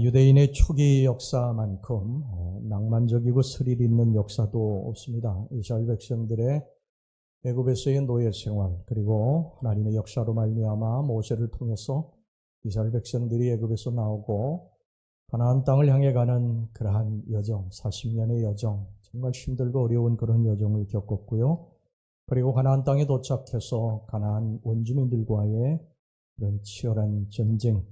유대인의 초기 역사만큼 낭만적이고 스릴 있는 역사도 없습니다. 이스라엘 백성들의 애굽에서의 노예 생활, 그리고 하나님의 역사로 말미암아 모세를 통해서 이스라엘 백성들이 애굽에서 나오고 가나안 땅을 향해 가는 그러한 여정, 40년의 여정, 정말 힘들고 어려운 그런 여정을 겪었고요. 그리고 가나안 땅에 도착해서 가나안 원주민들과의 그런 치열한 전쟁,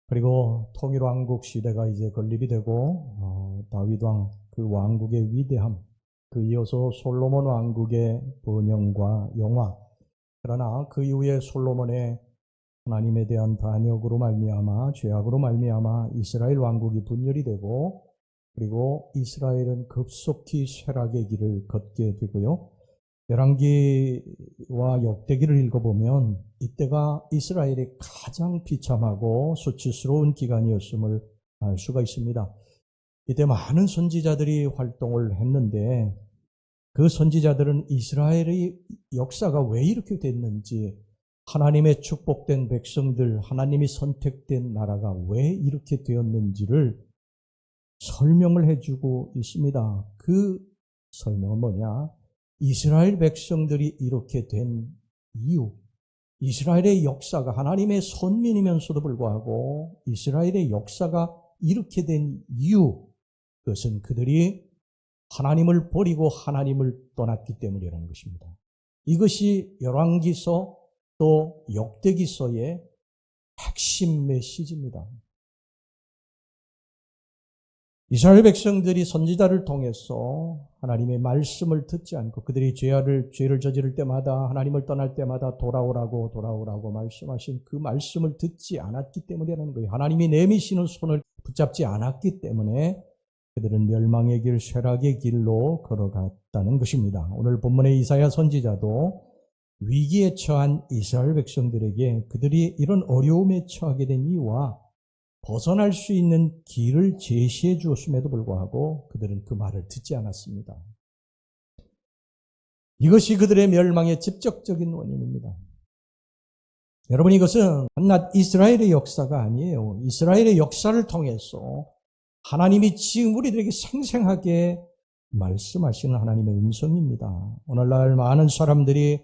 그리고 통일왕국 시대가 이제 건립이 되고 다윗 왕 그 왕국의 위대함, 그 이어서 솔로몬 왕국의 번영과 영화, 그러나 그 이후에 솔로몬의 하나님에 대한 반역으로 말미암아, 죄악으로 말미암아 이스라엘 왕국이 분열이 되고, 그리고 이스라엘은 급속히 쇠락의 길을 걷게 되고요. 열왕기와 역대기를 읽어보면 이때가 이스라엘이 가장 비참하고 수치스러운 기간이었음을 알 수가 있습니다. 이때 많은 선지자들이 활동을 했는데 그 선지자들은 이스라엘의 역사가 왜 이렇게 됐는지, 하나님의 축복된 백성들, 하나님이 선택된 나라가 왜 이렇게 되었는지를 설명을 해주고 있습니다. 그 설명은 뭐냐? 이스라엘 백성들이 이렇게 된 이유, 이스라엘의 역사가 하나님의 선민이면서도 불구하고 이스라엘의 역사가 이렇게 된 이유, 그것은 그들이 하나님을 버리고 하나님을 떠났기 때문이라는 것입니다. 이것이 열왕기서 또 역대기서의 핵심 메시지입니다. 이스라엘 백성들이 선지자를 통해서 하나님의 말씀을 듣지 않고 그들이 죄를 저지를 때마다, 하나님을 떠날 때마다 돌아오라고 말씀하신 그 말씀을 듣지 않았기 때문이라는 거예요. 하나님이 내미시는 손을 붙잡지 않았기 때문에 그들은 멸망의 길, 쇠락의 길로 걸어갔다는 것입니다. 오늘 본문의 이사야 선지자도 위기에 처한 이스라엘 백성들에게 그들이 이런 어려움에 처하게 된 이유와 벗어날 수 있는 길을 제시해 주었음에도 불구하고 그들은 그 말을 듣지 않았습니다. 이것이 그들의 멸망의 직접적인 원인입니다. 여러분, 이것은 한낱 이스라엘의 역사가 아니에요. 이스라엘의 역사를 통해서 하나님이 지금 우리들에게 생생하게 말씀하시는 하나님의 음성입니다. 오늘날 많은 사람들이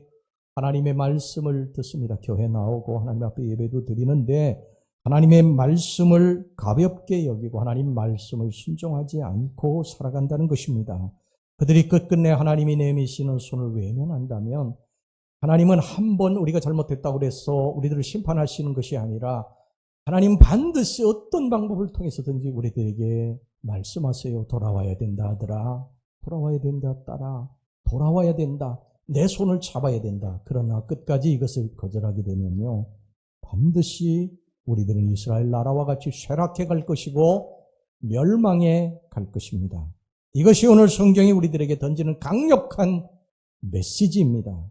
하나님의 말씀을 듣습니다. 교회 나오고 하나님 앞에 예배도 드리는데 하나님의 말씀을 가볍게 여기고 하나님 말씀을 순종하지 않고 살아간다는 것입니다. 그들이 끝끝내 하나님이 내미시는 손을 외면한다면, 하나님은 한 번 우리가 잘못했다고 해서 우리들을 심판하시는 것이 아니라 하나님 반드시 어떤 방법을 통해서든지 우리들에게 말씀하세요. 돌아와야 된다 아들아, 돌아와야 된다 딸아, 돌아와야 된다, 내 손을 잡아야 된다. 그러나 끝까지 이것을 거절하게 되면요, 반드시 우리들은 이스라엘 나라와 같이 쇠락해 갈 것이고 멸망해 갈 것입니다. 이것이 오늘 성경이 우리들에게 던지는 강력한 메시지입니다.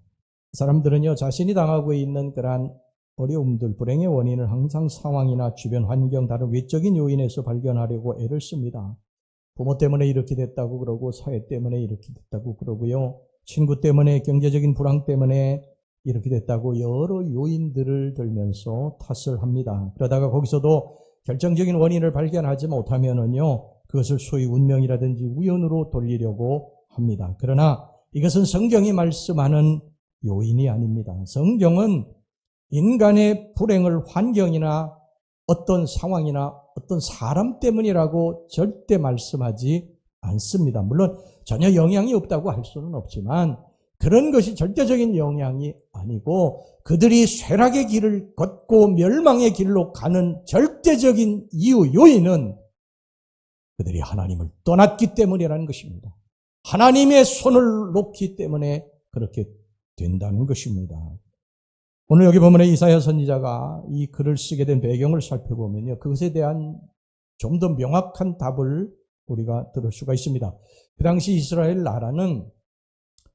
사람들은요, 자신이 당하고 있는 그러한 어려움들, 불행의 원인을 항상 상황이나 주변 환경, 다른 외적인 요인에서 발견하려고 애를 씁니다. 부모 때문에 이렇게 됐다고 그러고, 사회 때문에 이렇게 됐다고 그러고요, 친구 때문에, 경제적인 불황 때문에 이렇게 됐다고 여러 요인들을 들면서 탓을 합니다. 그러다가 거기서도 결정적인 원인을 발견하지 못하면은요, 그것을 소위 운명이라든지 우연으로 돌리려고 합니다. 그러나 이것은 성경이 말씀하는 요인이 아닙니다. 성경은 인간의 불행을 환경이나 어떤 상황이나 어떤 사람 때문이라고 절대 말씀하지 않습니다. 물론 전혀 영향이 없다고 할 수는 없지만 그런 것이 절대적인 영향이 아니고, 그들이 쇠락의 길을 걷고 멸망의 길로 가는 절대적인 이유, 요인은 그들이 하나님을 떠났기 때문이라는 것입니다. 하나님의 손을 놓기 때문에 그렇게 된다는 것입니다. 오늘 여기 보면 이사야 선지자가 이 글을 쓰게 된 배경을 살펴보면요, 그것에 대한 좀 더 명확한 답을 우리가 들을 수가 있습니다. 그 당시 이스라엘 나라는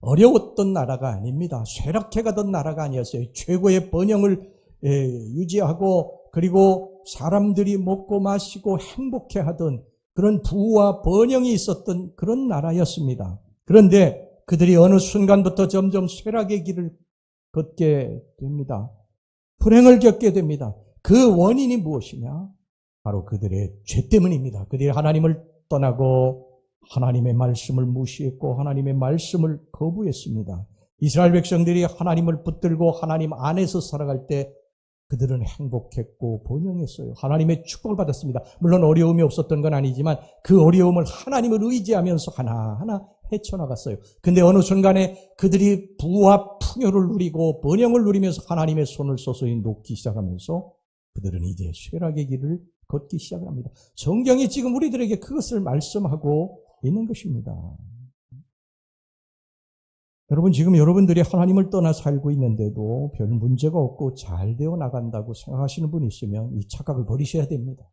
어려웠던 나라가 아닙니다. 쇠락해 가던 나라가 아니었어요. 최고의 번영을 유지하고, 그리고 사람들이 먹고 마시고 행복해 하던 그런 부와 번영이 있었던 그런 나라였습니다. 그런데 그들이 어느 순간부터 점점 쇠락의 길을 걷게 됩니다. 불행을 겪게 됩니다. 그 원인이 무엇이냐? 바로 그들의 죄 때문입니다. 그들이 하나님을 떠나고 하나님의 말씀을 무시했고 하나님의 말씀을 거부했습니다. 이스라엘 백성들이 하나님을 붙들고 하나님 안에서 살아갈 때 그들은 행복했고 번영했어요. 하나님의 축복을 받았습니다. 물론 어려움이 없었던 건 아니지만 그 어려움을 하나님을 의지하면서 하나하나 헤쳐나갔어요. 근데 어느 순간에 그들이 부와 풍요를 누리고 번영을 누리면서 하나님의 손을 서서히 놓기 시작하면서 그들은 이제 쇠락의 길을 걷기 시작합니다. 성경이 지금 우리들에게 그것을 말씀하고 있는 것입니다. 여러분, 지금 여러분들이 하나님을 떠나 살고 있는데도 별 문제가 없고 잘 되어 나간다고 생각하시는 분이 있으면 이 착각을 버리셔야 됩니다.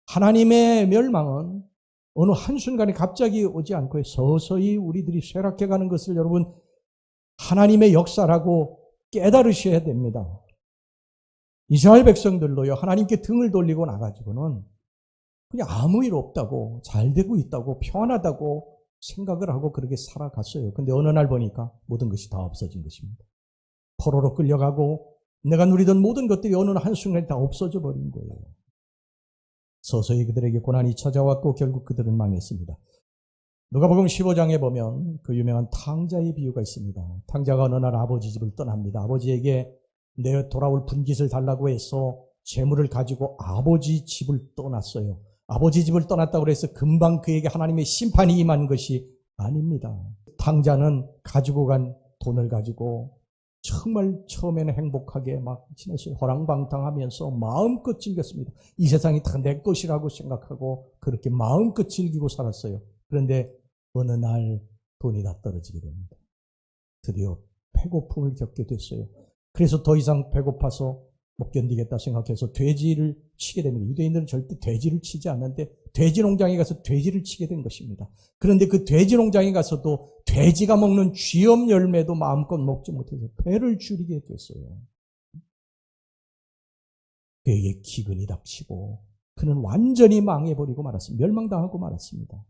하나님의 멸망은 어느 한순간에 갑자기 오지 않고 서서히 우리들이 쇠락해가는 것을 여러분 하나님의 역사라고 깨달으셔야 됩니다. 이스라엘 백성들도요, 하나님께 등을 돌리고 나가지고는 그냥 아무 일 없다고, 잘 되고 있다고, 평안하다고 생각을 하고 그렇게 살아갔어요. 근데 어느 날 보니까 모든 것이 다 없어진 것입니다. 포로로 끌려가고 내가 누리던 모든 것들이 어느 한순간에 다 없어져 버린 거예요. 서서히 그들에게 고난이 찾아왔고 결국 그들은 망했습니다. 누가복음 15장에 보면 그 유명한 탕자의 비유가 있습니다. 탕자가 어느 날 아버지 집을 떠납니다. 아버지에게 내 돌아올 분깃을 달라고 해서 재물을 가지고 아버지 집을 떠났어요. 아버지 집을 떠났다고 해서 금방 그에게 하나님의 심판이 임한 것이 아닙니다. 탕자는 가지고 간 돈을 가지고 정말 처음에는 행복하게 막 지냈어요. 호랑방탕하면서 마음껏 즐겼습니다. 이 세상이 다 내 것이라고 생각하고 그렇게 마음껏 즐기고 살았어요. 그런데 어느 날 돈이 다 떨어지게 됩니다. 드디어 배고픔을 겪게 됐어요. 그래서 더 이상 배고파서 못 견디겠다 생각해서 돼지를 치게 됩니다. 유대인들은 절대 돼지를 치지 않는데 돼지 농장에 가서 돼지를 치게 된 것입니다. 그런데 그 돼지 농장에 가서도 돼지가 먹는 쥐염 열매도 마음껏 먹지 못해서 배를 줄이게 됐어요. 그에게 기근이 닥치고 그는 완전히 망해버리고 말았습니다. 멸망당하고 말았습니다.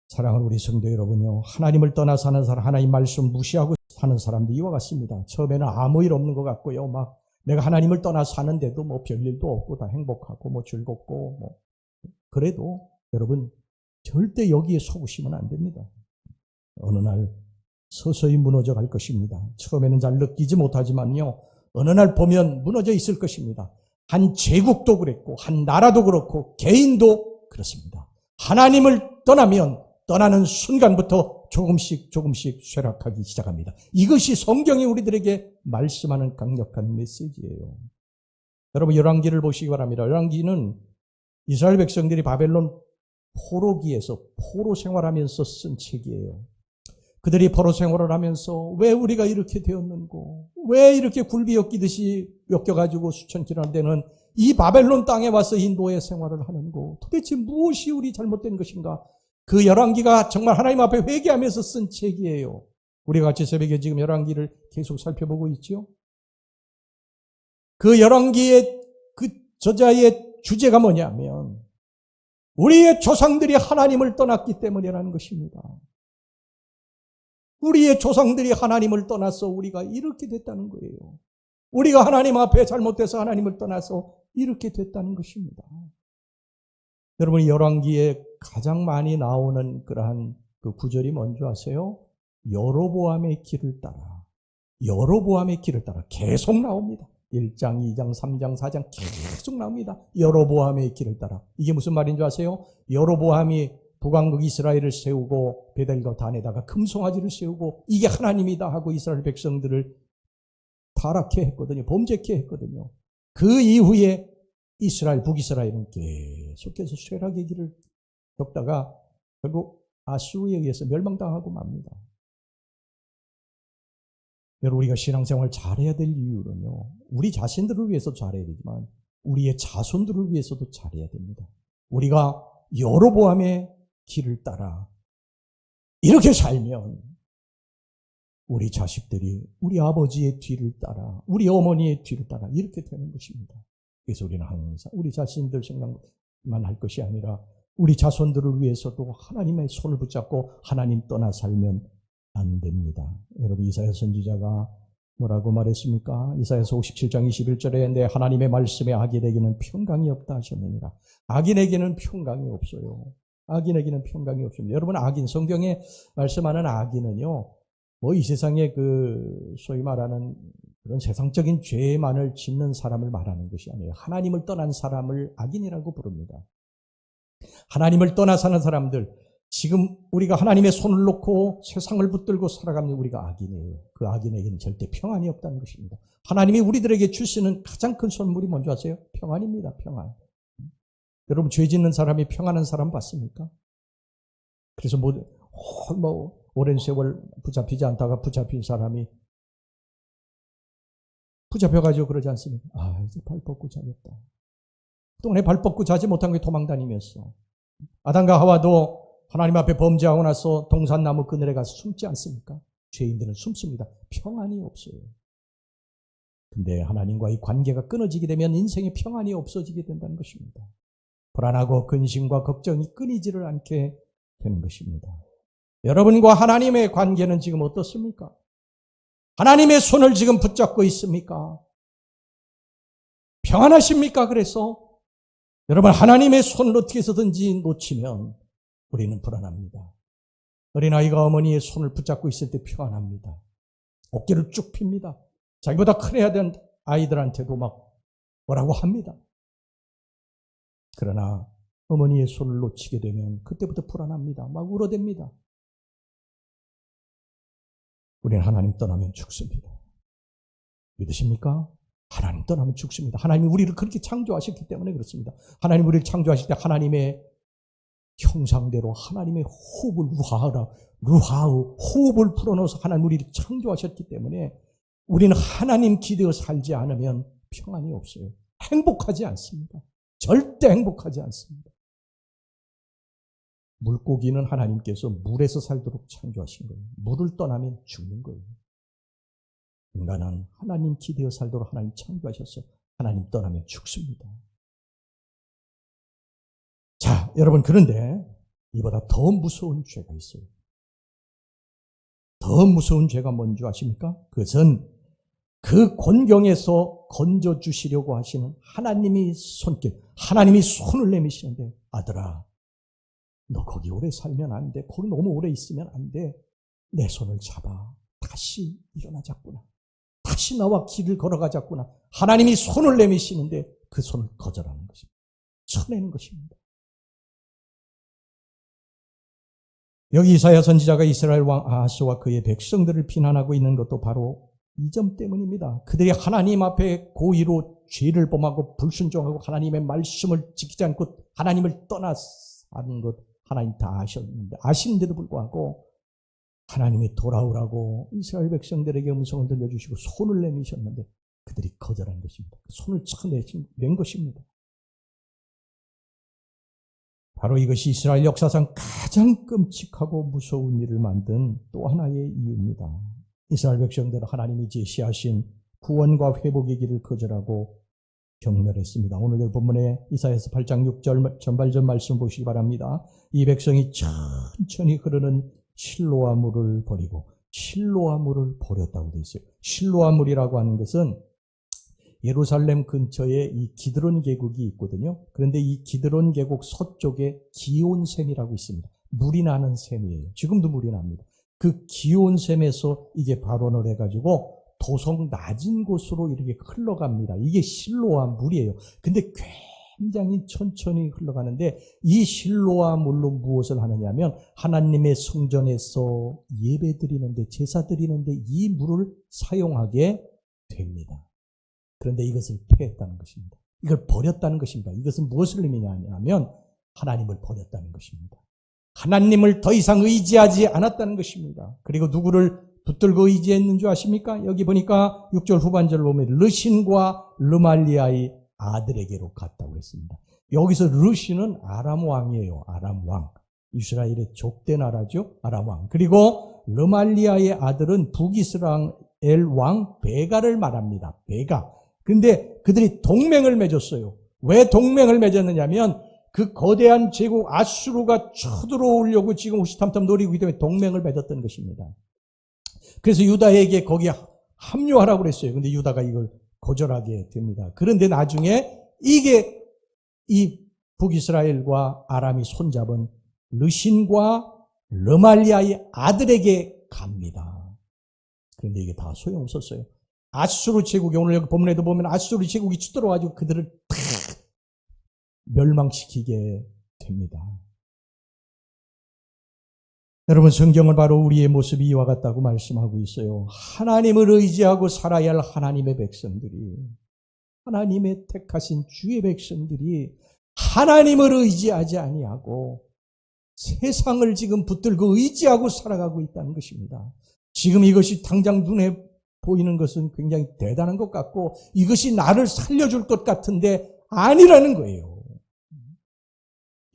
사랑하는 우리 성도 여러분요, 하나님을 떠나 사는 사람, 하나님 말씀 무시하고 사는 사람도 이와 같습니다. 처음에는 아무 일 없는 것 같고요, 막 내가 하나님을 떠나 사는데도 뭐 별일도 없고 다 행복하고 뭐 즐겁고 뭐 그래도 여러분 절대 여기에 속으시면 안 됩니다. 어느 날 서서히 무너져 갈 것입니다. 처음에는 잘 느끼지 못하지만요, 어느 날 보면 무너져 있을 것입니다. 한 제국도 그랬고 한 나라도 그렇고 개인도 그렇습니다. 하나님을 떠나면 떠나는 순간부터 조금씩 쇠락하기 시작합니다. 이것이 성경이 우리들에게 말씀하는 강력한 메시지예요. 여러분 열왕기를 보시기 바랍니다. 열왕기는 이스라엘 백성들이 바벨론 포로기에서 포로 생활하면서 쓴 책이에요. 그들이 포로 생활을 하면서 왜 우리가 이렇게 되었는고, 왜 이렇게 굴비 엮이듯이 엮여가지고 수천 킬로미터는 이 바벨론 땅에 와서 이 노예 생활을 하는고, 도대체 무엇이 우리 잘못된 것인가? 그 열왕기가 정말 하나님 앞에 회개하면서 쓴 책이에요. 우리가 같이 새벽에 지금 열왕기를 계속 살펴보고 있죠. 그 열왕기의 그 저자의 주제가 뭐냐면 우리의 조상들이 하나님을 떠났기 때문이라는 것입니다. 우리의 조상들이 하나님을 떠나서 우리가 이렇게 됐다는 거예요. 우리가 하나님 앞에 잘못돼서 하나님을 떠나서 이렇게 됐다는 것입니다. 여러분 열왕기에 가장 많이 나오는 그러한 그 구절이 뭔지 아세요? 여로보암의 길을 따라. 여로보암의 길을 따라 계속 나옵니다. 1장, 2장, 3장, 4장 계속 나옵니다. 여로보암의 길을 따라. 이게 무슨 말인 줄 아세요? 여로보암이 북왕국 이스라엘을 세우고 베델과 단에다가 금송아지를 세우고 이게 하나님이다 하고 이스라엘 백성들을 타락해 했거든요. 범죄케 했거든요. 그 이후에 이스라엘, 북이스라엘은 계속해서 쇠락의 길을 겪다가 결국 아수르에 의해서 멸망당하고 맙니다. 여러분 우리가 신앙생활 잘해야 될 이유는요, 우리 자신들을 위해서도 잘해야 되지만 우리의 자손들을 위해서도 잘해야 됩니다. 우리가 여로보암의 길을 따라 이렇게 살면 우리 자식들이 우리 아버지의 뒤를 따라, 우리 어머니의 뒤를 따라 이렇게 되는 것입니다. 그래서 우리는 항상 우리 자신들 생각만 할 것이 아니라 우리 자손들을 위해서도 하나님의 손을 붙잡고 하나님 떠나 살면 안 됩니다. 여러분 이사야 선지자가 뭐라고 말했습니까? 이사야서 57장 21절에 내 하나님의 말씀에 악인에게는 평강이 없다 하셨느니라. 악인에게는 평강이 없어요. 악인에게는 평강이 없습니다. 여러분, 악인, 성경에 말씀하는 악인은요, 뭐 이 세상에 소위 말하는 그런 세상적인 죄만을 짓는 사람을 말하는 것이 아니에요. 하나님을 떠난 사람을 악인이라고 부릅니다. 하나님을 떠나 사는 사람들, 지금 우리가 하나님의 손을 놓고 세상을 붙들고 살아가는 우리가 악인이에요. 그 악인에게는 절대 평안이 없다는 것입니다. 하나님이 우리들에게 주시는 가장 큰 선물이 뭔지 아세요? 평안입니다. 평안. 여러분, 죄 짓는 사람이 평안한 사람 봤습니까? 그래서 오랜 세월 붙잡히지 않다가 붙잡힌 사람이 붙잡혀가지고 그러지 않습니까? 이제 발 뻗고 자겠다. 그동안에 발 뻗고 자지 못한 게 도망 다니면서. 아담과 하와도 하나님 앞에 범죄하고 나서 동산나무 그늘에 가서 숨지 않습니까? 죄인들은 숨습니다. 평안이 없어요. 근데 하나님과의 관계가 끊어지게 되면 인생의 평안이 없어지게 된다는 것입니다. 불안하고 근심과 걱정이 끊이지를 않게 되는 것입니다. 여러분과 하나님의 관계는 지금 어떻습니까? 하나님의 손을 지금 붙잡고 있습니까? 평안하십니까? 그래서 여러분, 하나님의 손을 어떻게 해서든지 놓치면 우리는 불안합니다. 어린아이가 어머니의 손을 붙잡고 있을 때 평안합니다. 어깨를 쭉 핍니다. 자기보다 큰 애야 된 아이들한테도 막 뭐라고 합니다. 그러나 어머니의 손을 놓치게 되면 그때부터 불안합니다. 막 울어댑니다. 우리는 하나님 떠나면 죽습니다. 믿으십니까? 하나님 떠나면 죽습니다. 하나님이 우리를 그렇게 창조하셨기 때문에 그렇습니다. 하나님 우리를 창조하실 때 하나님의 형상대로 하나님의 호흡을 루하우 호흡을 불어넣어서 하나님 우리를 창조하셨기 때문에 우리는 하나님 기대어 살지 않으면 평안이 없어요. 행복하지 않습니다. 절대 행복하지 않습니다. 물고기는 하나님께서 물에서 살도록 창조하신 거예요. 물을 떠나면 죽는 거예요. 인간은 하나님 기대어 살도록 하나님 창조하셔서 하나님 떠나면 죽습니다. 자, 여러분, 그런데 이보다 더 무서운 죄가 있어요. 더 무서운 죄가 뭔지 아십니까? 그것은 그 곤경에서 건져주시려고 하시는 하나님이 하나님이 손을 내미시는데, 아들아, 너 거기 오래 살면 안 돼. 거기 너무 오래 있으면 안 돼. 내 손을 잡아. 다시 일어나자꾸나. 다시 나와 길을 걸어가자꾸나. 하나님이 손을 내미시는데 그 손을 거절하는 것입니다. 쳐내는 것입니다. 여기 이사야 선지자가 이스라엘 왕 아하스와 그의 백성들을 비난하고 있는 것도 바로 이 점 때문입니다. 그들이 하나님 앞에 고의로 죄를 범하고 불순종하고 하나님의 말씀을 지키지 않고 하나님을 떠나 사는 것 하나님 다 아셨는데, 아시는데도 불구하고 하나님이 돌아오라고 이스라엘 백성들에게 음성을 들려주시고 손을 내미셨는데 그들이 거절한 것입니다. 손을 쳐낸 것입니다. 바로 이것이 이스라엘 역사상 가장 끔찍하고 무서운 일을 만든 또 하나의 이유입니다. 이스라엘 백성들은 하나님이 제시하신 구원과 회복의 길을 거절하고 경멸했습니다. 오늘 본문에 이사야서 8장 6절 전발전 말씀 보시기 바랍니다. 이 백성이 천천히 흐르는 실로아 물을 버리고 실로아 물을 버렸다고 되어 있어요. 실로아 물이라고 하는 것은 예루살렘 근처에 이 기드론 계곡이 있거든요. 그런데 이 기드론 계곡 서쪽에 기온샘이라고 있습니다. 물이 나는 샘이에요. 지금도 물이 납니다. 그 기온샘에서 이게 발원을 해가지고 도성 낮은 곳으로 이렇게 흘러갑니다. 이게 실로아 물이에요. 근데 굉장히 천천히 흘러가는데 이 실로아 물로 무엇을 하느냐면 하나님의 성전에서 예배 드리는데 제사 드리는데 이 물을 사용하게 됩니다. 그런데 이것을 폐했다는 것입니다. 이걸 버렸다는 것입니다. 이것은 무엇을 의미하냐면 하나님을 버렸다는 것입니다. 하나님을 더 이상 의지하지 않았다는 것입니다. 그리고 누구를 붙들고 의지했는 줄 아십니까? 여기 보니까 6절 후반절을 보면 르신과 르말리아의 아들에게로 갔다고 했습니다. 여기서 르신은 아람 왕이에요. 아람 왕. 이스라엘의 족대 나라죠. 아람 왕. 그리고 르말리아의 아들은 북이스라엘 왕 베가를 말합니다. 베가. 그런데 그들이 동맹을 맺었어요. 왜 동맹을 맺었느냐면 그 거대한 제국 아수르가 쳐들어오려고 지금 호시탐탐 노리고 있기 때문에 동맹을 맺었던 것입니다. 그래서 유다에게 거기 합류하라고 그랬어요. 근데 유다가 이걸 거절하게 됩니다. 그런데 나중에 이게 이 북이스라엘과 아람이 손잡은 르신과 르말리아의 아들에게 갑니다. 그런데 이게 다 소용없었어요. 아수르 제국이, 오늘 여기 본문에도 보면 아수르 제국이 쳐들어와가지고 그들을 다 멸망시키게 됩니다. 여러분, 성경은 바로 우리의 모습이 이와 같다고 말씀하고 있어요. 하나님을 의지하고 살아야 할 하나님의 백성들이, 하나님의 택하신 주의 백성들이 하나님을 의지하지 아니하고 세상을 지금 붙들고 의지하고 살아가고 있다는 것입니다. 지금 이것이 당장 눈에 보이는 것은 굉장히 대단한 것 같고 이것이 나를 살려줄 것 같은데 아니라는 거예요.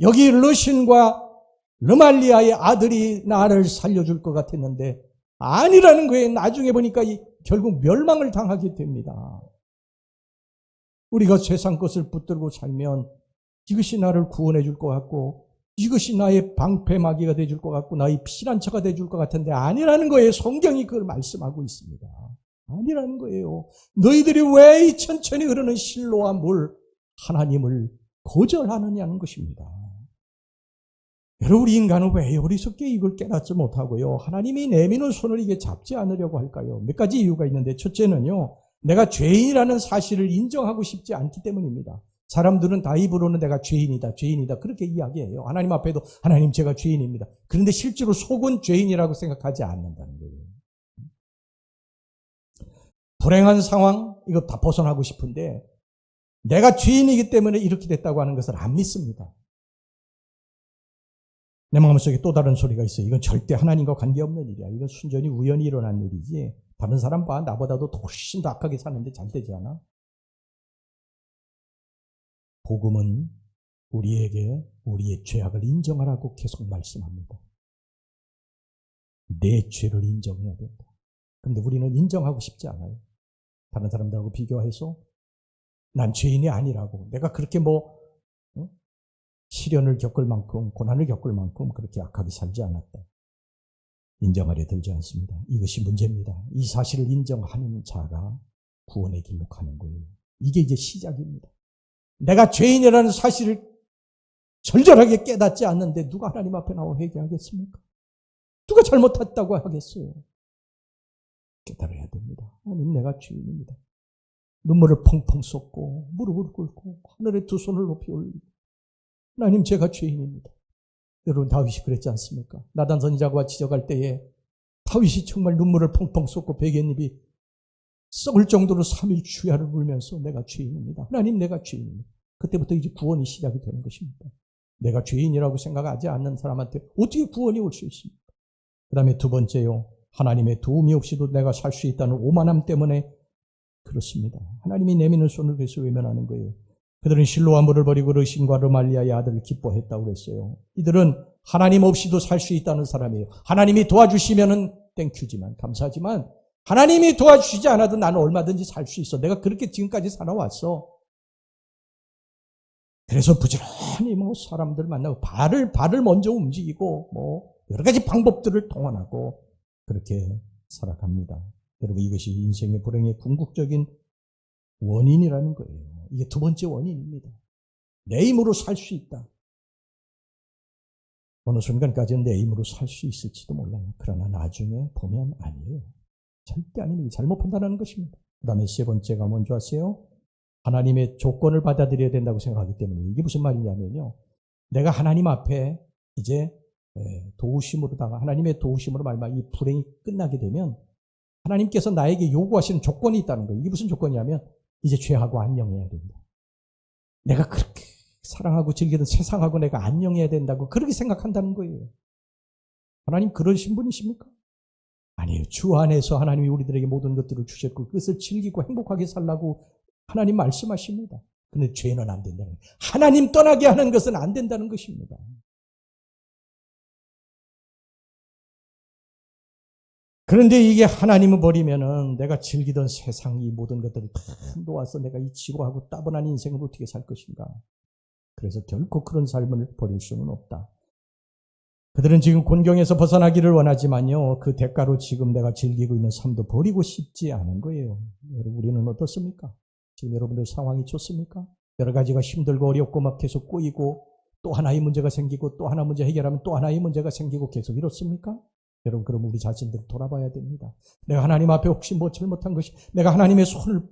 여기 르신과 르말리아의 아들이 나를 살려줄 것 같았는데 아니라는 거예요. 나중에 보니까 결국 멸망을 당하게 됩니다. 우리가 세상 것을 붙들고 살면 이것이 나를 구원해 줄 것 같고 이것이 나의 방패막이가 돼 줄 것 같고 나의 피난처가 돼 줄 것 같은데 아니라는 거예요. 성경이 그걸 말씀하고 있습니다. 아니라는 거예요. 너희들이 왜 이 천천히 흐르는 실로와 물 하나님을 거절하느냐는 것입니다. 여러분, 우리 인간은 왜 어리석게 이걸 깨닫지 못하고요. 하나님이 내미는 손을 이게 잡지 않으려고 할까요? 몇 가지 이유가 있는데 첫째는요. 내가 죄인이라는 사실을 인정하고 싶지 않기 때문입니다. 사람들은 다 입으로는 내가 죄인이다, 죄인이다 그렇게 이야기해요. 하나님 앞에도 하나님 제가 죄인입니다. 그런데 실제로 속은 죄인이라고 생각하지 않는다는 거예요. 불행한 상황 이거 다 벗어나고 싶은데 내가 죄인이기 때문에 이렇게 됐다고 하는 것을 안 믿습니다. 내 마음속에 또 다른 소리가 있어요. 이건 절대 하나님과 관계없는 일이야. 이건 순전히 우연히 일어난 일이지. 다른 사람 봐. 나보다도 훨씬 더 악하게 사는데 잘 되지 않아? 복음은 우리에게 우리의 죄악을 인정하라고 계속 말씀합니다. 내 죄를 인정해야 된다. 그런데 우리는 인정하고 싶지 않아요. 다른 사람들하고 비교해서 난 죄인이 아니라고. 내가 그렇게 시련을 겪을 만큼, 고난을 겪을 만큼 그렇게 악하게 살지 않았다. 인정하려 들지 않습니다. 이것이 문제입니다. 이 사실을 인정하는 자가 구원의 길로 가는 거예요. 이게 이제 시작입니다. 내가 죄인이라는 사실을 절절하게 깨닫지 않는데 누가 하나님 앞에 나와 회개하겠습니까? 누가 잘못했다고 하겠어요? 깨달아야 됩니다. 하나님, 내가 죄인입니다. 눈물을 펑펑 쏟고 무릎을 꿇고 하늘에 두 손을 높이 올리고 하나님, 제가 죄인입니다. 여러분, 다윗이 그랬지 않습니까? 나단 선지자가 지적할 때에 다윗이 정말 눈물을 펑펑 쏟고 베갯잎이 썩을 정도로 3일 주야를 울면서 내가 죄인입니다. 하나님, 내가 죄인입니다. 그때부터 이제 구원이 시작이 되는 것입니다. 내가 죄인이라고 생각하지 않는 사람한테 어떻게 구원이 올 수 있습니까? 그 다음에 두 번째요. 하나님의 도움이 없이도 내가 살 수 있다는 오만함 때문에 그렇습니다. 하나님이 내미는 손을 그래서 외면하는 거예요. 그들은 실로와 물을 버리고 르신과 르말리아의 아들을 기뻐했다고 그랬어요. 이들은 하나님 없이도 살 수 있다는 사람이에요. 하나님이 도와주시면은 땡큐지만, 감사하지만 하나님이 도와주시지 않아도 나는 얼마든지 살 수 있어. 내가 그렇게 지금까지 살아왔어. 그래서 부지런히 사람들 만나고 발을 먼저 움직이고 여러 가지 방법들을 동원하고 그렇게 살아갑니다. 여러분, 이것이 인생의 불행의 궁극적인 원인이라는 거예요. 이게 두 번째 원인입니다. 내 힘으로 살 수 있다. 어느 순간까지는 내 힘으로 살 수 있을지도 몰라요. 그러나 나중에 보면 아니에요. 절대 아닙니다. 잘못 판단하는 것입니다. 그 다음에 세 번째가 뭔지 아세요? 하나님의 조건을 받아들여야 된다고 생각하기 때문에. 이게 무슨 말이냐면요. 내가 하나님 앞에 이제 도우심으로다가 하나님의 도우심으로 말미암아 이 불행이 끝나게 되면 하나님께서 나에게 요구하시는 조건이 있다는 거예요. 이게 무슨 조건이냐면 이제 죄하고 안녕해야 된다. 내가 그렇게 사랑하고 즐기던 세상하고 내가 안녕해야 된다고 그렇게 생각한다는 거예요. 하나님 그러신 분이십니까? 아니에요. 주 안에서 하나님이 우리들에게 모든 것들을 주셨고 그것을 즐기고 행복하게 살라고 하나님 말씀하십니다. 그런데 죄는 안 된다는 거예요. 하나님 떠나게 하는 것은 안 된다는 것입니다. 그런데 이게 하나님을 버리면은 내가 즐기던 세상 이 모든 것들을 다 놓아서 내가 이 지루하고 따분한 인생을 어떻게 살 것인가. 그래서 결코 그런 삶을 버릴 수는 없다. 그들은 지금 곤경에서 벗어나기를 원하지만요, 그 대가로 지금 내가 즐기고 있는 삶도 버리고 싶지 않은 거예요. 여러분, 우리는 어떻습니까? 지금 여러분들 상황이 좋습니까? 여러 가지가 힘들고 어렵고 막 계속 꼬이고 또 하나의 문제가 생기고 또 하나 문제 해결하면 또 하나의 문제가 생기고 계속 이렇습니까? 여러분, 그럼 우리 자신들을 돌아봐야 됩니다. 내가 하나님 앞에 혹시 뭐 잘못한 것이, 내가 하나님의 손을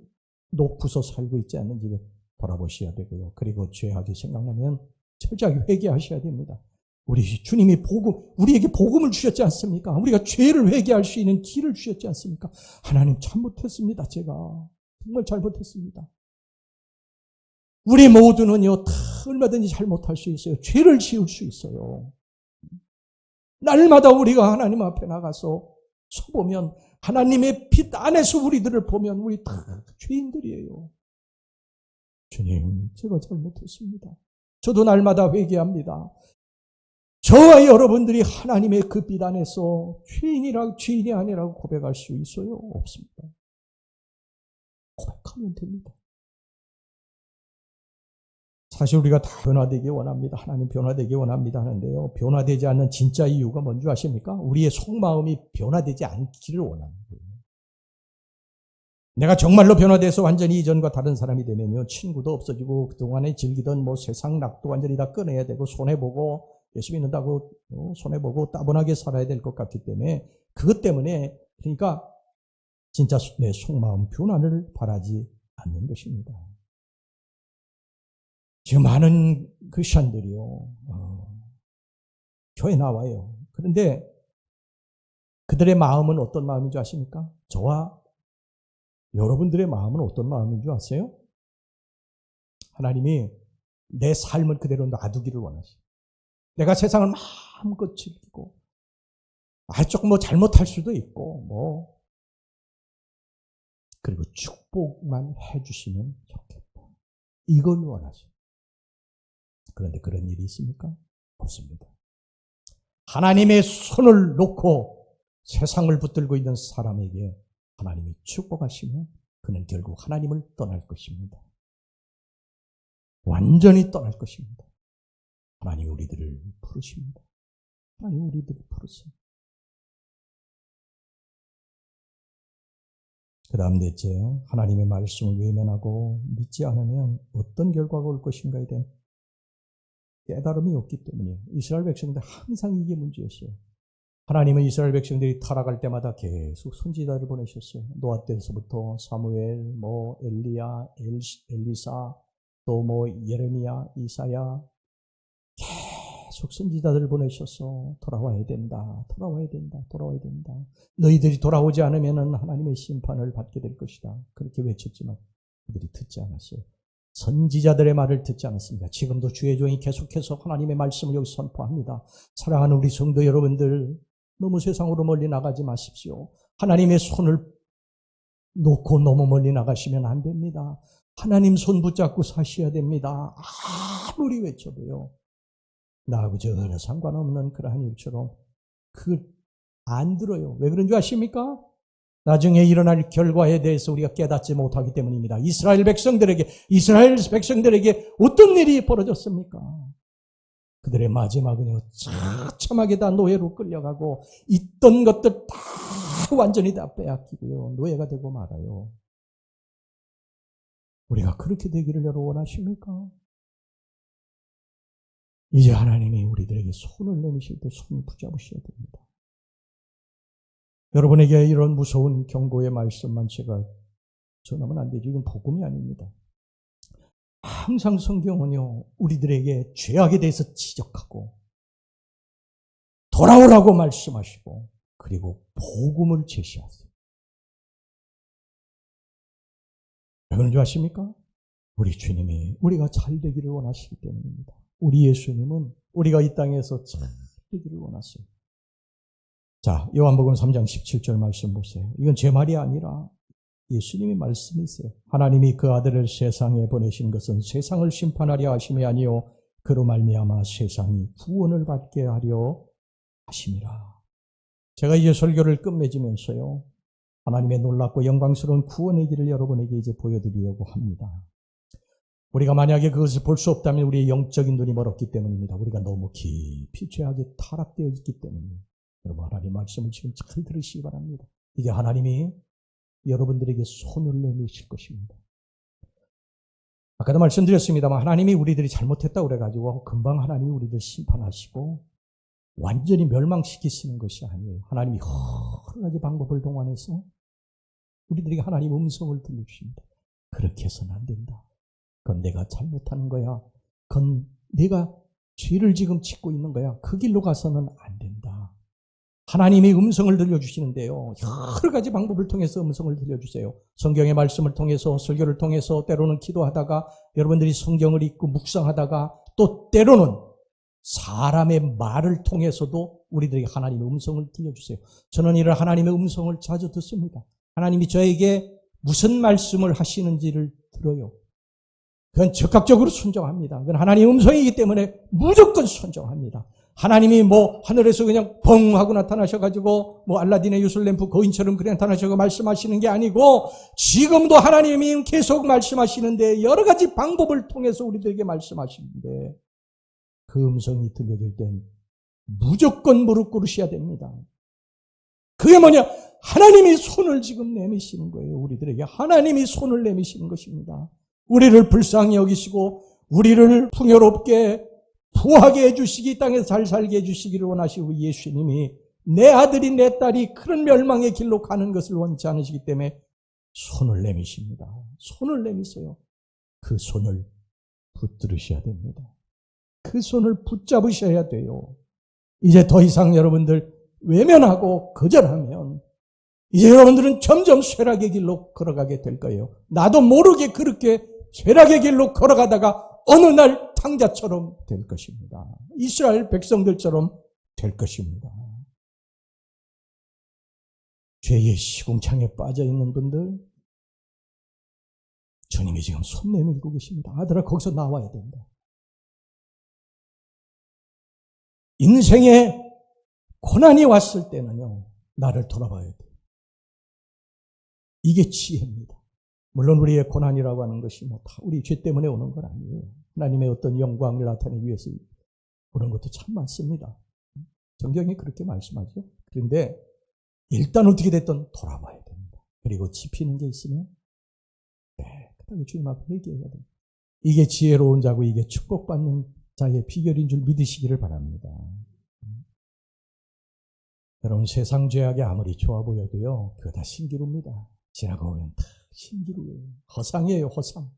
놓고서 살고 있지 않는지 돌아보셔야 되고요. 그리고 죄악이 생각나면 철저하게 회개하셔야 됩니다. 우리 주님이 우리에게 복음을 주셨지 않습니까? 우리가 죄를 회개할 수 있는 길을 주셨지 않습니까? 하나님, 잘못했습니다. 제가 정말 잘못했습니다. 우리 모두는요, 다 얼마든지 잘못할 수 있어요. 죄를 지을 수 있어요. 날마다 우리가 하나님 앞에 나가서 서보면 하나님의 빛 안에서 우리들을 보면 우리 다 죄인들이에요. 주님, 제가 잘못했습니다. 저도 날마다 회개합니다. 저와 여러분들이 하나님의 그 빛 안에서 죄인이 아니라고 고백할 수 있어요? 없습니다. 고백하면 됩니다. 사실 우리가 다 변화되기 원합니다. 하나님 변화되기 원합니다 하는데요. 변화되지 않는 진짜 이유가 뭔지 아십니까? 우리의 속마음이 변화되지 않기를 원하는 거예요. 내가 정말로 변화돼서 완전히 이전과 다른 사람이 되면요, 친구도 없어지고 그동안에 즐기던 뭐 세상 낙도 완전히 다 끊어야 되고 손해보고 예수 믿는다고 손해보고 따분하게 살아야 될 것 같기 때문에 그것 때문에 그러니까 진짜 내 속마음 변화를 바라지 않는 것입니다. 지금 많은 크리스천들이요, 교회 나와요. 그런데 그들의 마음은 어떤 마음인 줄 아십니까? 저와 여러분들의 마음은 어떤 마음인 줄 아세요? 하나님이 내 삶을 그대로 놔두기를 원하시죠. 내가 세상을 마음껏 즐기고, 조금 뭐 잘못할 수도 있고, 그리고 축복만 해주시면 좋겠다. 이걸 원하시죠. 그런데 그런 일이 있습니까? 없습니다. 하나님의 손을 놓고 세상을 붙들고 있는 사람에게 하나님이 축복하시면 그는 결국 하나님을 떠날 것입니다. 완전히 떠날 것입니다. 하나님이 우리들을 부르십니다. 하나님이 우리들을 부르세요. 그 다음 넷째, 하나님의 말씀을 외면하고 믿지 않으면 어떤 결과가 올 것인가에 대한 깨달음이 없기 때문에 이스라엘 백성들 항상 이게 문제였어요. 하나님은 이스라엘 백성들이 타락할 때마다 계속 선지자를 보내셨어요. 노아 때서부터 사무엘, 엘리야, 엘리사, 또 예레미야, 이사야, 계속 선지자들을 보내셔서 돌아와야 된다, 돌아와야 된다, 돌아와야 된다. 너희들이 돌아오지 않으면 하나님의 심판을 받게 될 것이다. 그렇게 외쳤지만 그들이 듣지 않았어요. 선지자들의 말을 듣지 않았습니다. 지금도 주의 종이 계속해서 하나님의 말씀을 여기 선포합니다. 사랑하는 우리 성도 여러분들, 너무 세상으로 멀리 나가지 마십시오. 하나님의 손을 놓고 너무 멀리 나가시면 안 됩니다. 하나님 손 붙잡고 사셔야 됩니다. 아무리 외쳐도요, 나하고 전혀 상관없는 그러한 일처럼 안 들어요. 왜 그런 줄 아십니까? 나중에 일어날 결과에 대해서 우리가 깨닫지 못하기 때문입니다. 이스라엘 백성들에게 어떤 일이 벌어졌습니까? 그들의 마지막은요, 처참하게 다 노예로 끌려가고 있던 것들 다 완전히 다 빼앗기고요, 노예가 되고 말아요. 우리가 그렇게 되기를 여러분 원하십니까? 이제 하나님이 우리들에게 손을 내미실 때 손을 붙잡으셔야 됩니다. 여러분에게 이런 무서운 경고의 말씀만 제가 전하면 안 되죠. 이건 복음이 아닙니다. 항상 성경은요, 우리들에게 죄악에 대해서 지적하고 돌아오라고 말씀하시고 그리고 복음을 제시하세요. 왜 그런 줄 아십니까? 우리 주님이 우리가 잘 되기를 원하시기 때문입니다. 우리 예수님은 우리가 이 땅에서 잘 되기를 원하세요. 자, 요한복음 3장 17절 말씀 보세요. 이건 제 말이 아니라 예수님의 말씀이세요. 하나님이 그 아들을 세상에 보내신 것은 세상을 심판하려 하심이 아니요 그로 말미암아 세상이 구원을 받게 하려 하심이라. 제가 이제 설교를 끝맺으면서요, 하나님의 놀랍고 영광스러운 구원의 길을 여러분에게 이제 보여드리려고 합니다. 우리가 만약에 그것을 볼 수 없다면 우리의 영적인 눈이 멀었기 때문입니다. 우리가 너무 깊이 죄악에 타락되어 있기 때문입니다. 여러분, 하나님 말씀을 지금 잘 들으시기 바랍니다. 이제 하나님이 여러분들에게 손을 내미실 것입니다. 아까도 말씀드렸습니다만 하나님이 우리들이 잘못했다고 그래가지고 금방 하나님이 우리들 심판하시고 완전히 멸망시키시는 것이 아니에요. 하나님이 여러 가지 방법을 동원해서 우리들에게 하나님 음성을 들려주십니다. 그렇게 해서는 안 된다. 그건 내가 잘못하는 거야. 그건 내가 죄를 지금 짓고 있는 거야. 그 길로 가서는 안 된다. 하나님이 음성을 들려주시는데요. 여러 가지 방법을 통해서 음성을 들려주세요. 성경의 말씀을 통해서, 설교를 통해서, 때로는 기도하다가, 여러분들이 성경을 읽고 묵상하다가, 또 때로는 사람의 말을 통해서도 우리들에게 하나님의 음성을 들려주세요. 저는 이런 하나님의 음성을 자주 듣습니다. 하나님이 저에게 무슨 말씀을 하시는지를 들어요. 그건 적극적으로 순종합니다. 그건 하나님의 음성이기 때문에 무조건 순종합니다. 하나님이 하늘에서 그냥 뻥 하고 나타나셔가지고 알라딘의 유술램프 거인처럼 그냥 나타나셔서 말씀하시는 게 아니고 지금도 하나님이 계속 말씀하시는데 여러 가지 방법을 통해서 우리들에게 말씀하시는데 그 음성이 들려질 땐 무조건 무릎 꿇으셔야 됩니다. 그게 뭐냐? 하나님이 손을 지금 내미시는 거예요. 우리들에게 하나님이 손을 내미시는 것입니다. 우리를 불쌍히 여기시고 우리를 풍요롭게 부하게 해주시기, 이 땅에서 잘 살게 해주시기를 원하시고 예수님이 내 아들이 내 딸이 그런 멸망의 길로 가는 것을 원치 않으시기 때문에 손을 내미십니다. 손을 내미세요. 그 손을 붙들으셔야 됩니다. 그 손을 붙잡으셔야 돼요. 이제 더 이상 여러분들 외면하고 거절하면 이제 여러분들은 점점 쇠락의 길로 걸어가게 될 거예요. 나도 모르게 그렇게 쇠락의 길로 걸어가다가 어느 날 탕자처럼 될 것입니다. 이스라엘 백성들처럼 될 것입니다. 죄의 시궁창에 빠져있는 분들, 주님이 지금 손 내밀고 계십니다. 아들아, 거기서 나와야 된다. 인생에 고난이 왔을 때는요, 나를 돌아봐야 돼요. 이게 지혜입니다. 물론 우리의 고난이라고 하는 것이 다 우리 죄 때문에 오는 건 아니에요. 하나님의 어떤 영광을 나타내기 위해서 오는 것도 참 많습니다. 성경이 그렇게 말씀하죠. 그런데 일단 어떻게 됐든 돌아봐야 됩니다. 그리고 짚히는 게 있으면 깨끗하게 주님 앞에 회개해야 됩니다. 이게 지혜로운 자고 이게 축복받는 자의 비결인 줄 믿으시기를 바랍니다. 여러분, 세상 죄악이 아무리 좋아 보여도요, 그거 다 신기루입니다. 지나고 보면 다 신기루예요. 허상이에요, 허상.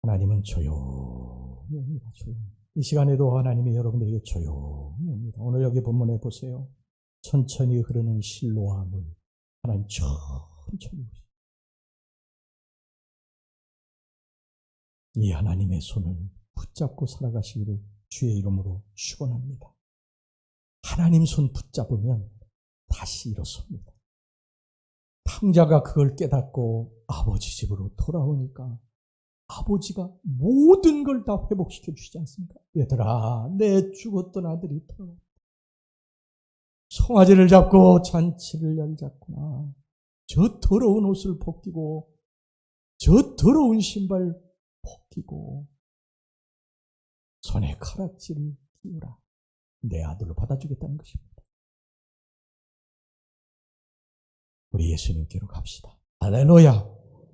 하나님은 조용히 옵니다. 조용히. 이 시간에도 하나님이 여러분들에게 조용히 옵니다. 오늘 여기 본문에 보세요. 천천히 흐르는 실로와 물. 하나님 천천히 오십니다. 이 하나님의 손을 붙잡고 살아가시기를 주의 이름으로 축원합니다. 하나님 손 붙잡으면 다시 일어섭니다. 탕자가 그걸 깨닫고 아버지 집으로 돌아오니까 아버지가 모든 걸 다 회복시켜 주시지 않습니까? 얘들아, 내 죽었던 아들이 돌아왔다. 송아지를 잡고 잔치를 열자꾸나. 저 더러운 옷을 벗기고 저 더러운 신발 벗기고 손에 가락지를 끼우라. 내 아들로 받아주겠다는 것입니다. 우리 예수님께로 갑시다. 할렐루야.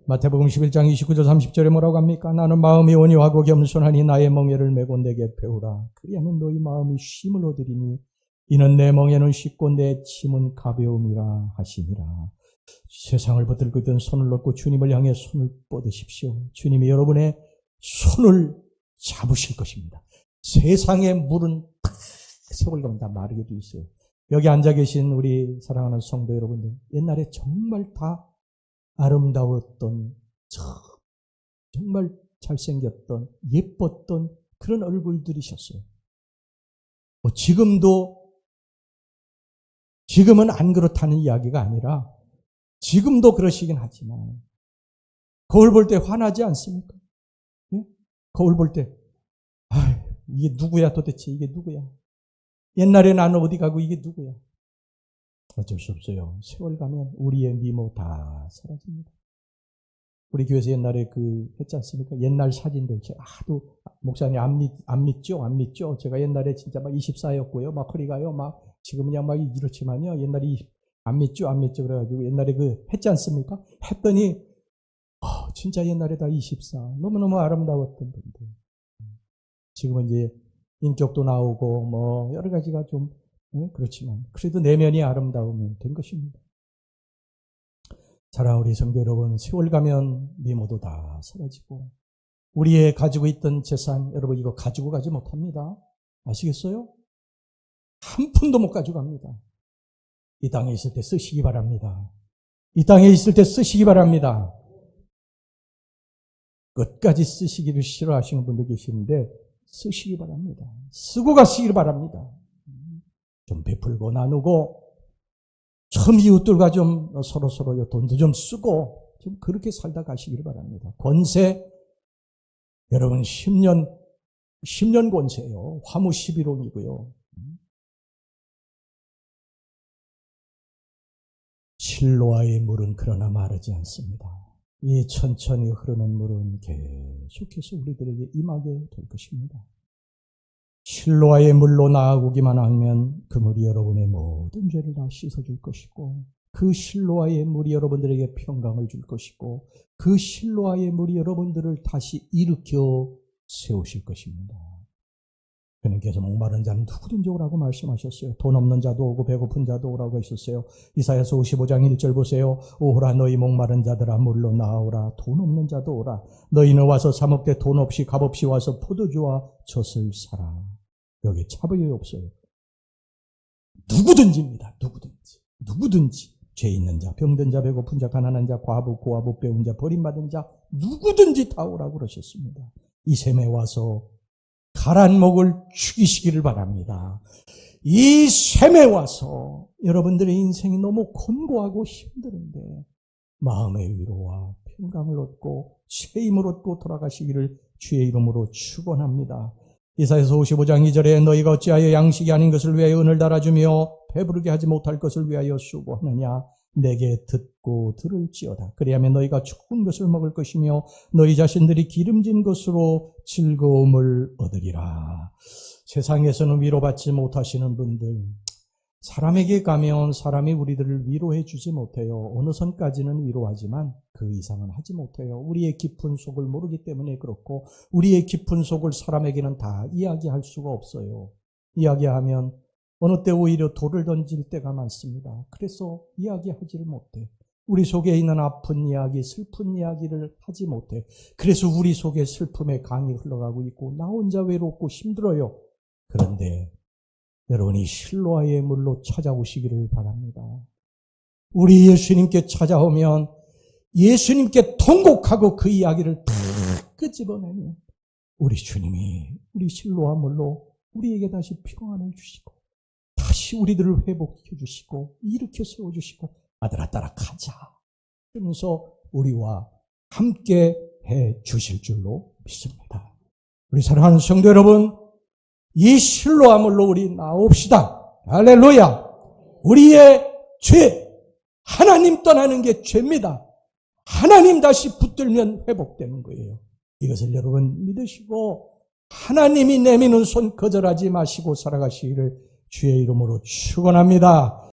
마태복음 11장 29절 30절에 뭐라고 합니까? 나는 마음이 온유하고 겸손하니 나의 멍에를 메고 내게 배우라. 그리하면 너희 마음이 쉼을 얻으리니 이는 내 멍에는 쉽고 내 짐은 가벼움이라 하시니라. 세상을 붙들고 있던 손을 놓고 주님을 향해 손을 뻗으십시오. 주님이 여러분의 손을 잡으실 것입니다. 세상의 물은 탁 세월 가면 다 마르게 돼 있어요. 여기 앉아 계신 우리 사랑하는 성도 여러분들, 옛날에 정말 다 아름다웠던, 정말 잘생겼던, 예뻤던 그런 얼굴들이셨어요. 지금은 안 그렇다는 이야기가 아니라 지금도 그러시긴 하지만 거울 볼 때 화나지 않습니까? 예? 거울 볼 때 이게 누구야 도대체, 이게 누구야? 옛날에 나는 어디 가고 이게 누구야? 어쩔 수 없어요. 세월 가면 우리의 미모 다 사라집니다. 우리 교회에서 옛날에 했지 않습니까? 옛날 사진들. 하도 목사님 안 믿죠? 안 믿죠? 제가 옛날에 진짜 막 24였고요. 막 허리가요. 막 지금은 그냥 막 이렇지만요. 옛날에 안 믿죠? 안 믿죠? 그래가지고 옛날에 했지 않습니까? 했더니, 진짜 옛날에 다 24. 너무너무 아름다웠던 분들. 지금은 이제 인격도 나오고 뭐 여러 가지가 좀 그렇지만 그래도 내면이 아름다우면 된 것입니다. 사랑하는 우리 성도 여러분, 세월 가면 미모도 다 사라지고 우리의 가지고 있던 재산, 여러분 이거 가지고 가지 못합니다. 아시겠어요? 한 푼도 못 가져갑니다. 이 땅에 있을 때 쓰시기 바랍니다. 이 땅에 있을 때 쓰시기 바랍니다. 끝까지 쓰시기를 싫어하시는 분도 계시는데 쓰시기 바랍니다. 쓰고 가시기를 바랍니다. 좀 베풀고 나누고 참 이웃들과 좀 서로 돈도 좀 쓰고 좀 그렇게 살다 가시기를 바랍니다. 권세 여러분 10년 권세예요. 화무 11원이고요. 실로아의 물은 그러나 마르지 않습니다. 이 천천히 흐르는 물은 계속해서 우리들에게 임하게 될 것입니다. 실로아의 물로 나아오기만 하면 그 물이 여러분의 모든 죄를 다 씻어줄 것이고 그 실로아의 물이 여러분들에게 평강을 줄 것이고 그 실로아의 물이 여러분들을 다시 일으켜 세우실 것입니다. 주님께서 목마른 자는 누구든지 오라고 말씀하셨어요. 돈 없는 자도 오고 배고픈 자도 오라고 하셨어요. 이사야서 55장 1절 보세요. 오라 너희 목마른 자들아 물로 나오라. 돈 없는 자도 오라. 너희는 와서 사 먹되 돈 없이 값 없이 와서 포도주와 젖을 사라. 여기 차별이 없어요. 누구든지입니다. 누구든지 죄 있는 자, 병든 자, 배고픈 자, 가난한 자, 과부, 고아부, 배운 자, 버림받은 자 누구든지 다 오라고 그러셨습니다. 이 셈에 와서 가란 목을 죽이시기를 바랍니다. 이 셈에 와서 여러분들의 인생이 너무 곤고하고 힘드는데 마음의 위로와 평강을 얻고 새 힘을 얻고 돌아가시기를 주의 이름으로 축원합니다. 이사야서 55장 2절에 너희가 어찌하여 양식이 아닌 것을 위하여 은을 달아주며 배부르게 하지 못할 것을 위하여 수고하느냐. 내게 듣고 들을지어다. 그리하면 너희가 좋은 것을 먹을 것이며 너희 자신들이 기름진 것으로 즐거움을 얻으리라. 세상에서는 위로받지 못하시는 분들, 사람에게 가면 사람이 우리들을 위로해 주지 못해요. 어느 선까지는 위로하지만 그 이상은 하지 못해요. 우리의 깊은 속을 모르기 때문에 그렇고 우리의 깊은 속을 사람에게는 다 이야기할 수가 없어요. 이야기하면 어느 때 오히려 돌을 던질 때가 많습니다. 그래서 이야기하지를 못해. 우리 속에 있는 아픈 이야기, 슬픈 이야기를 하지 못해. 그래서 우리 속에 슬픔의 강이 흘러가고 있고 나 혼자 외롭고 힘들어요. 그런데 여러분이 실로아의 물로 찾아오시기를 바랍니다. 우리 예수님께 찾아오면 예수님께 통곡하고 그 이야기를 다 끄집어내면 우리 주님이 우리 실로아 물로 우리에게 다시 평안을 주시고 다시 우리들을 회복해 주시고 일으켜 세워주시고 아들아 따라 가자 그러면서 우리와 함께 해 주실 줄로 믿습니다. 우리 사랑하는 성도 여러분, 이 실로아 물로 우리 나옵시다. 할렐루야. 우리의 죄, 하나님 떠나는 게 죄입니다. 하나님 다시 붙들면 회복되는 거예요. 이것을 여러분 믿으시고 하나님이 내미는 손 거절하지 마시고 살아가시기를 주의 이름으로 축원합니다.